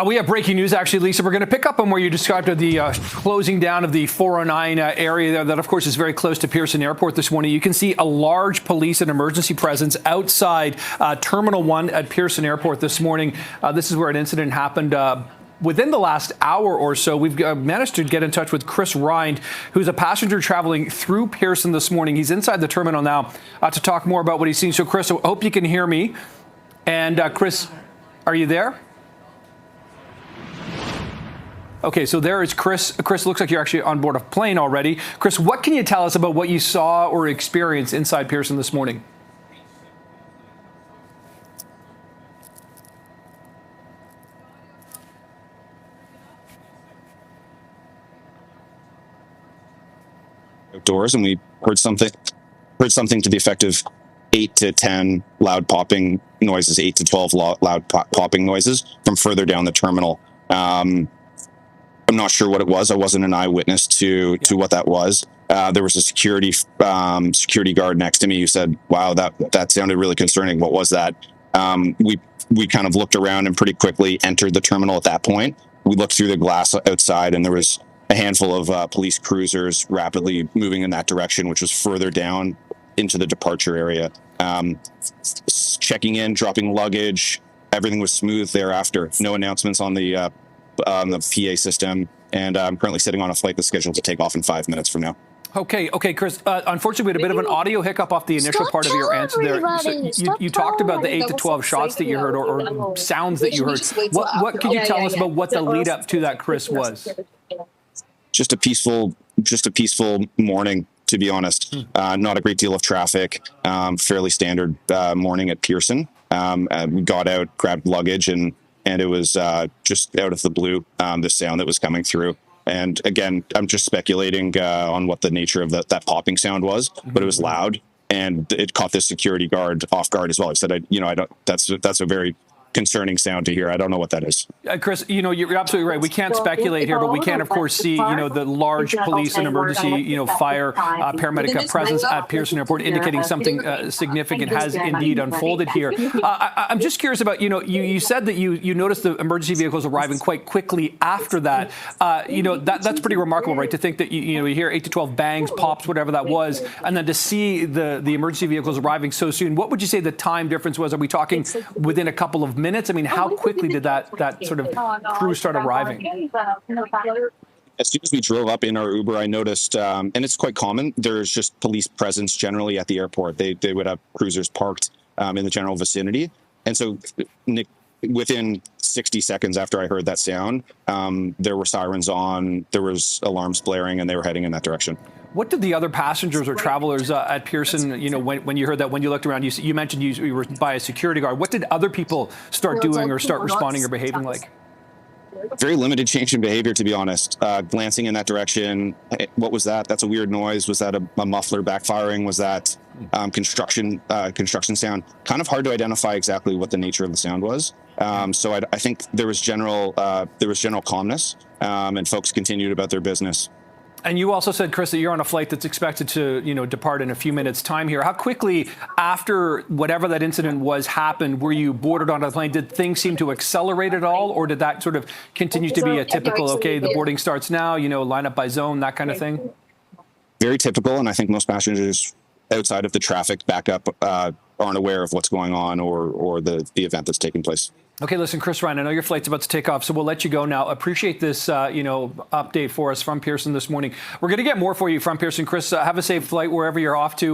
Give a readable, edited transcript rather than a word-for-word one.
We have breaking news, actually, Lisa. We're going to pick up on where you described the closing down of the 409 area there that, of course, is very close to Pearson Airport this morning. You can see a large police and emergency presence outside Terminal 1 at Pearson Airport this morning. This is where an incident happened. Within the last hour or so, we've managed to get in touch with Chris Rind, who's a passenger traveling through Pearson this morning. He's inside the terminal now to talk more about what he's seeing. So, Chris, I hope you can hear me. And, Chris, are you there? Okay, so there is Chris. Chris, looks like you're actually on board a plane already. Chris, what can you tell us about what you saw or experienced inside Pearson this morning? Outdoors, and we heard something to the effect of 8 to 10 loud popping noises, 8 to 12 loud popping noises from further down the terminal. I'm not sure what it was. I wasn't an eyewitness to what that was. There was a security guard next to me who said, "Wow, that sounded really concerning. What was that?" We kind of looked around and pretty quickly entered the terminal at that point. We looked through the glass outside, and there was a handful of police cruisers rapidly moving in that direction, which was further down into the departure area. Checking in, dropping luggage, everything was smooth thereafter. No announcements on the PA system, and I'm currently sitting on a flight that's scheduled to take off in 5 minutes from now. Okay, Chris. Unfortunately, we had a bit of an audio hiccup off the initial part of your answer there. So you talked about the 8 to 12 shots that you heard, or sounds that you heard. What could you tell us about what the lead up to that, Chris, was? Just a peaceful morning, to be honest. Not a great deal of traffic. Fairly standard morning at Pearson. We got out, grabbed luggage, and it was just out of the blue, the sound that was coming through. And again, I'm just speculating on what the nature of that popping sound was, but it was loud, and it caught the security guard off guard as well. I said, I don't. That's a very concerning sound to hear. I don't know what that is. Chris, you're absolutely right. We can't speculate here, but we can, of course, see, the large police and emergency, fire, paramedic presence at Pearson Airport, indicating something significant has indeed unfolded here. I'm just curious about, you said that you noticed the emergency vehicles arriving quite quickly after that. That's pretty remarkable, right? To think that, you hear 8 to 12 bangs, pops, whatever that was, and then to see the emergency vehicles arriving so soon. What would you say the time difference was? Are we talking within a couple of minutes? I mean, how quickly did that sort of crew start arriving? As soon as we drove up in our Uber, I noticed, and it's quite common, there's just police presence generally at the airport. They would have cruisers parked in the general vicinity. And so, Nick, within 60 seconds after I heard that sound, there were sirens on, there was alarms blaring, and they were heading in that direction. What did the other passengers or travelers at Pearson, when you heard that, when you looked around, you mentioned you were by a security guard. What did other people start doing or start responding or behaving like? Very limited change in behavior, to be honest. Glancing in that direction, hey, what was that? That's a weird noise. Was that a muffler backfiring? Was that construction sound? Kind of hard to identify exactly what the nature of the sound was. So I think there was general calmness, and folks continued about their business. And you also said, Chris, that you're on a flight that's expected to, depart in a few minutes' time here. How quickly after whatever that incident was happened, were you boarded onto the plane? Did things seem to accelerate at all, or did that sort of continue to be a typical, okay, the boarding starts now, line up by zone, that kind of thing? Very typical, and I think most passengers outside of the traffic backup aren't aware of what's going on or the event that's taking place. Okay, listen, Chris Ryan, I know your flight's about to take off, so we'll let you go now. Appreciate this, update for us from Pearson this morning. We're going to get more for you from Pearson. Chris, have a safe flight wherever you're off to.